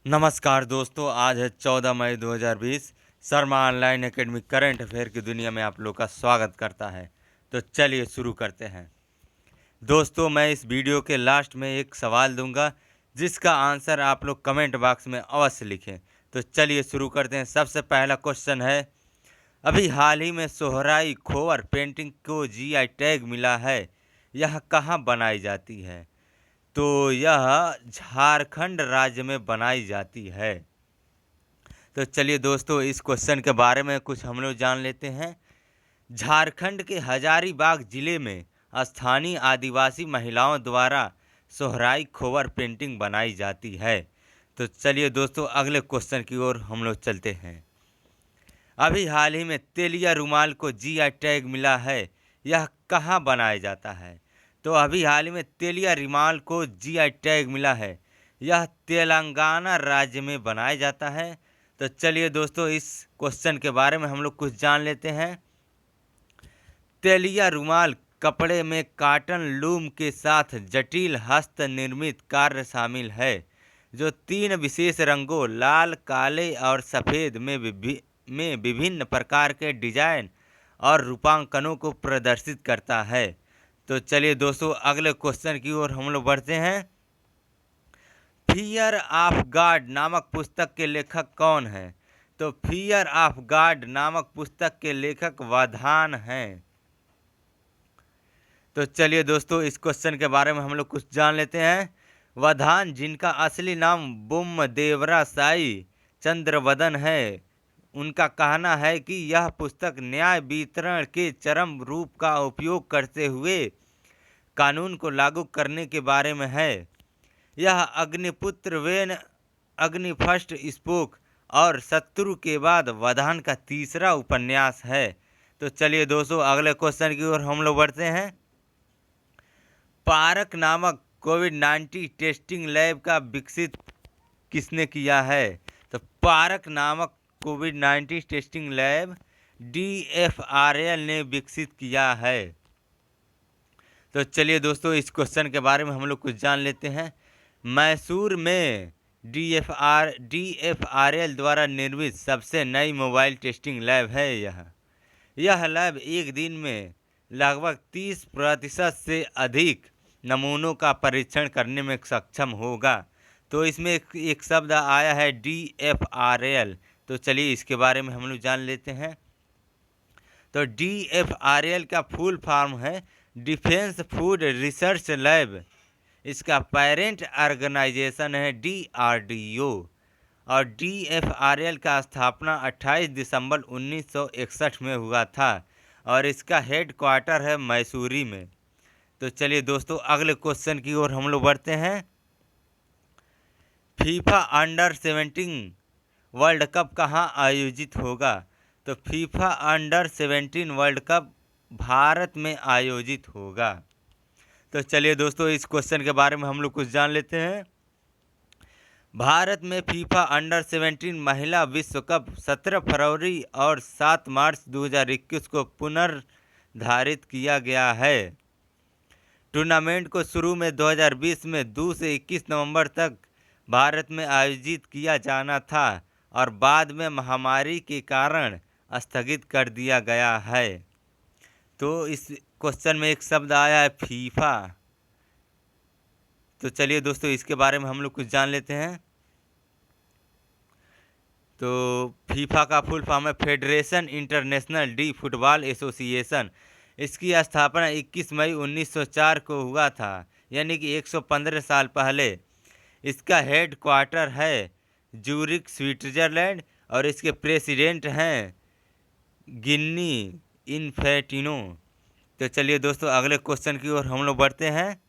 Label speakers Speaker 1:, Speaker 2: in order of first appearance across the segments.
Speaker 1: नमस्कार दोस्तों, आज है 14 मई 2020। Sharma online academy current affair की दुनिया में आप लोग का स्वागत करता है। तो चलिए शुरू करते हैं। दोस्तों, मैं इस वीडियो के लास्ट में एक सवाल दूंगा जिसका आंसर आप लोग कमेंट बॉक्स में अवश्य लिखें। तो चलिए शुरू करते हैं। सबसे पहला क्वेश्चन है, अभी हाल ही में सोहराई खोवर पेंटिंग को जीआई टैग मिला है, यह कहाँ बनाई जाती है? तो यह झारखंड राज्य में बनाई जाती है। तो चलिए दोस्तों, इस क्वेश्चन के बारे में कुछ हम लोग जान लेते हैं। झारखंड के हजारीबाग जिले में स्थानीय आदिवासी महिलाओं द्वारा सोहराई खोवर पेंटिंग बनाई जाती है। तो चलिए दोस्तों, अगले क्वेश्चन की ओर हम लोग चलते हैं। अभी हाल ही में तेलिया रुमाल को जीआई टैग मिला है, यह कहाँ बनाया जाता है? तो अभी हाल ही में तेलिया रुमाल को जीआई टैग मिला है, यह तेलंगाना राज्य में बनाया जाता है। तो चलिए दोस्तों, इस क्वेश्चन के बारे में हम लोग कुछ जान लेते हैं। तेलिया रुमाल कपड़े में कॉटन लूम के साथ जटिल हस्त निर्मित कार्य शामिल है, जो 3 विशेष रंगों लाल, काले और सफ़ेद में विभिन्न प्रकार के डिजाइन और रूपांकनों को प्रदर्शित करता है। तो चलिए दोस्तों, अगले क्वेश्चन की ओर हम लोग बढ़ते हैं। फियर ऑफ गॉड नामक पुस्तक के लेखक कौन हैं? तो फियर ऑफ गॉड नामक पुस्तक के लेखक वधान हैं। तो चलिए दोस्तों, इस क्वेश्चन के बारे में हम लोग कुछ जान लेते हैं। वधान, जिनका असली नाम बुम्मदेवरा साई चंद्रवदन है, उनका कहना है कि यह पुस्तक न्याय वितरण के चरम रूप का उपयोग करते हुए कानून को लागू करने के बारे में है। यह अग्निपुत्र वेन, अग्नि फर्स्ट स्पोक और शत्रु के बाद वधान का तीसरा उपन्यास है। तो चलिए दोस्तों, अगले क्वेश्चन की ओर हम लोग बढ़ते हैं। पारक नामक कोविड-19 टेस्टिंग लैब का विकसित किसने किया है? तो पारक नामक कोविड-19 टेस्टिंग लैब DFRL ने विकसित किया है। तो चलिए दोस्तों, इस क्वेश्चन के बारे में हम लोग कुछ जान लेते हैं। मैसूर में DFRL द्वारा निर्मित सबसे नई मोबाइल टेस्टिंग लैब है यह लैब एक दिन में लगभग 30% से अधिक नमूनों का परीक्षण करने में सक्षम होगा। तो इसमें एक शब्द आया है DFRL। तो चलिए इसके बारे में हम लोग जान लेते हैं। तो DFRL का फुल फॉर्म है डिफेंस फूड रिसर्च लैब। इसका पेरेंट ऑर्गेनाइजेशन है DRDO और DFRL का स्थापना 28 दिसंबर 1961 में हुआ था और इसका हेड क्वार्टर है मैसूरी में। तो चलिए दोस्तों, अगले क्वेश्चन की ओर हम लोग बढ़ते हैं। फीफा अंडर 17 वर्ल्ड कप कहाँ आयोजित होगा? तो FIFA under 17 world cup Bharat में आयोजित होगा। तो चलिए दोस्तों, इस क्वेश्चन के बारे में हम लोग कुछ जान लेते हैं। भारत में फीफा अंडर 17 महिला विश्व कप 17 फरवरी और 7 मार्च 2021 को पुनर्धारित किया गया है। टूर्नामेंट को शुरू में 2020 में 2 से 21 नवंबर तक भारत में आयोजित किया जाना था और बाद में महामारी के कारण स्थगित कर दिया गया है। तो इस क्वेश्चन में एक शब्द आया है फीफा। तो चलिए दोस्तों, इसके बारे में हम लोग कुछ जान लेते हैं। तो फीफा का फुल फॉर्म है federation international D football association. इसकी स्थापना 21 मई 1904 को हुआ था, यानी कि 115 साल पहले। इसका हेड क्वार्टर है ज्यूरिख, स्विट्जरलैंड और इसके प्रेसिडेंट हैं गिन्नी इन्फेंटिनो। तो चलिए दोस्तों, अगले क्वेश्चन की ओर हम लोग बढ़ते हैं।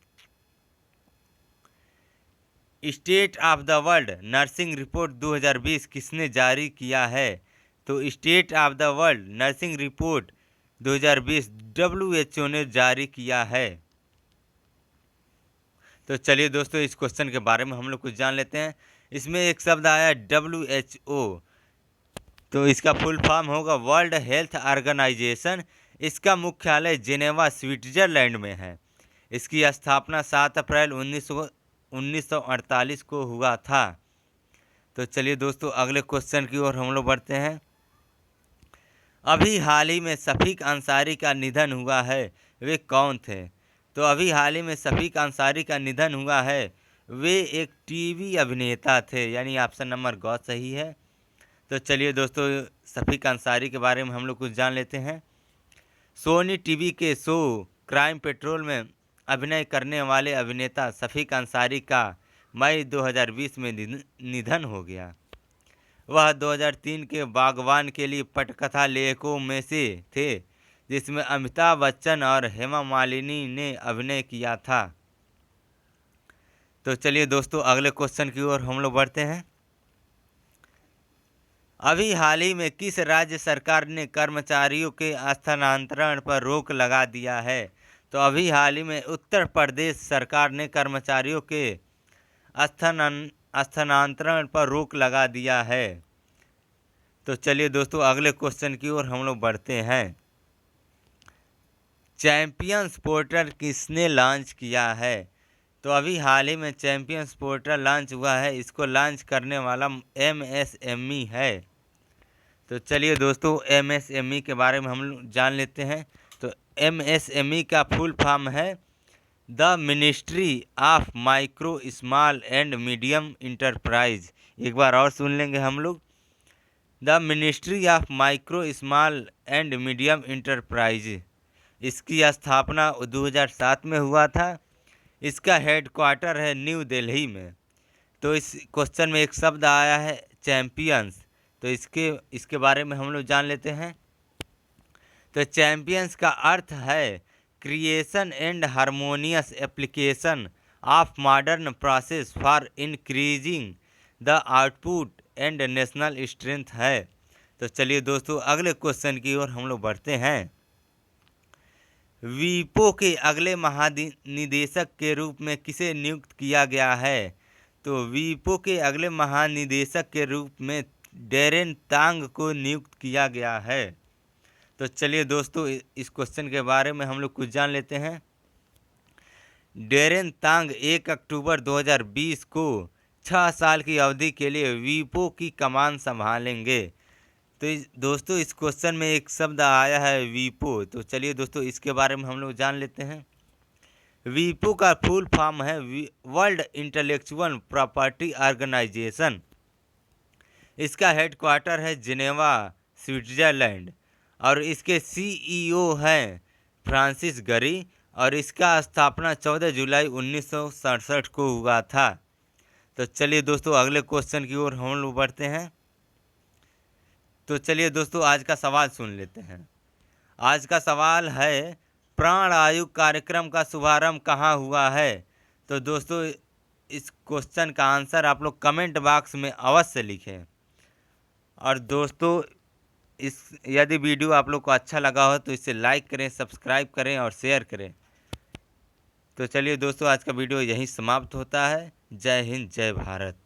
Speaker 1: State of the world nursing report 2020 किसने जारी किया है? तो state of the world nursing report 2020 WHO ने जारी किया है। तो चलिए दोस्तों, इस क्वेश्चन के बारे में हम लोग कुछ जान लेते हैं। इसमें एक शब्द आया WHO। तो इसका फुल फॉर्म होगा वर्ल्ड हेल्थ ऑर्गेनाइजेशन। इसका मुख्यालय जेनेवा, स्विट्जरलैंड में है। इसकी स्थापना 7 अप्रैल 1948 को हुआ था। तो चलिए दोस्तों अगले क्वेश्चन की ओर हम लोग बढ़ते हैं। अभी हाल ही में शफीक अंसारी का निधन हुआ है, वे कौन थे? तो अभी हाल ही में शफीक अंसारी का निधन हुआ है, वे एक टीवी अभिनेता थे, यानी ऑप्शन नंबर ग सही है। तो चलिए दोस्तों शफीक अंसारी के बारे में हम लोग कुछ जान लेते हैं। सोनी टीवी के शो क्राइम पेट्रोल में अभिनय करने वाले अभिनेता शफीक अंसारी का मई 2020 में निधन हो गया। वह 2003 के बागवान के लिए पटकथा लेखकों में से थे, जिसमें अमिताभ बच्चन और हेमा मालिनी ने अभिनय किया था। तो चलिए दोस्तों अगले क्वेश्चन की ओर हम लोग बढ़ते हैं। अभी हाल ही में किस राज्य सरकार ने कर्मचारियों के स्थानांतरण पर रोक लगा दिया है? तो अभी हाल ही में उत्तर प्रदेश सरकार ने कर्मचारियों के स्थानांतरण पर रोक लगा दिया है। तो चलिए दोस्तों अगले क्वेश्चन की ओर हम लोग बढ़ते हैं। चैंपियंस पोर्टल किसने लॉन्च किया है? तो अभी हाल ही में चैंपियंस पोर्टल लॉन्च हुआ है, इसको लॉन्च करने वाला MSME है। तो चलिए दोस्तों MSME के बारे में हम लोग जान लेते हैं। तो MSME का फुल फॉर्म है the ministry of micro small and medium enterprise. एक बार और सुन लेंगे हम लोग, the ministry of micro small and medium enterprise. इसकी स्थापना 2007 में हुआ था। इसका हेडक्वार्टर है न्यू दिल्ली में। तो इस क्वेश्चन में एक शब्द आया है चैंपियंस, तो इसके बारे में हम लोग जान लेते हैं। तो चैंपियंस का अर्थ है creation and harmonious application of modern process for increasing the output and national strength है। तो चलिए दोस्तों अगले क्वेश्चन की ओर हम लोग बढ़ते हैं। वीपो के अगले महानिदेशक के रूप में किसे नियुक्त किया गया है? तो वीपो के अगले महानिदेशक के रूप में डेरेन तांग को नियुक्त किया गया है। तो चलिए दोस्तों इस क्वेश्चन के बारे में हम लोग कुछ जान लेते हैं। डेरेन तांग 1 अक्टूबर 2020 को 6 साल की अवधि के लिए वीपो की कमान संभालेंगे। तो दोस्तों इस क्वेश्चन में एक शब्द आया है वीपो, तो चलिए दोस्तों इसके बारे में हम लोग जान लेते हैं। वीपो का फुल फॉर्म है वर्ल्ड इंटेलेक्चुअल प्रॉपर्टी ऑर्गेनाइजेशन। इसका हेडक्वार्टर है जिनेवा स्विट्जरलैंड और इसके CEO हैं फ्रांसिस गरी और इसका स्थापना 14 जुलाई 1967 को हुआ था। तो चलिए दोस्तों अगले क्वेश्चन की ओर हम लोग बढ़ते हैं। तो चलिए दोस्तों आज का सवाल सुन लेते हैं। आज का सवाल है प्राण आयु कार्यक्रम का शुभारंभ कहाँ हुआ है? तो दोस्तों इस क्वेश्चन का आंसर आप लोग कमेंट बॉक्स में अवश्य लिखें। और दोस्तों यदि वीडियो आप लोग को अच्छा लगा हो तो इसे लाइक करें, सब्सक्राइब करें और शेयर करें। तो चलिए दोस्तों आज का वीडियो यहीं समाप्त होता है। जय हिंद, जय भारत।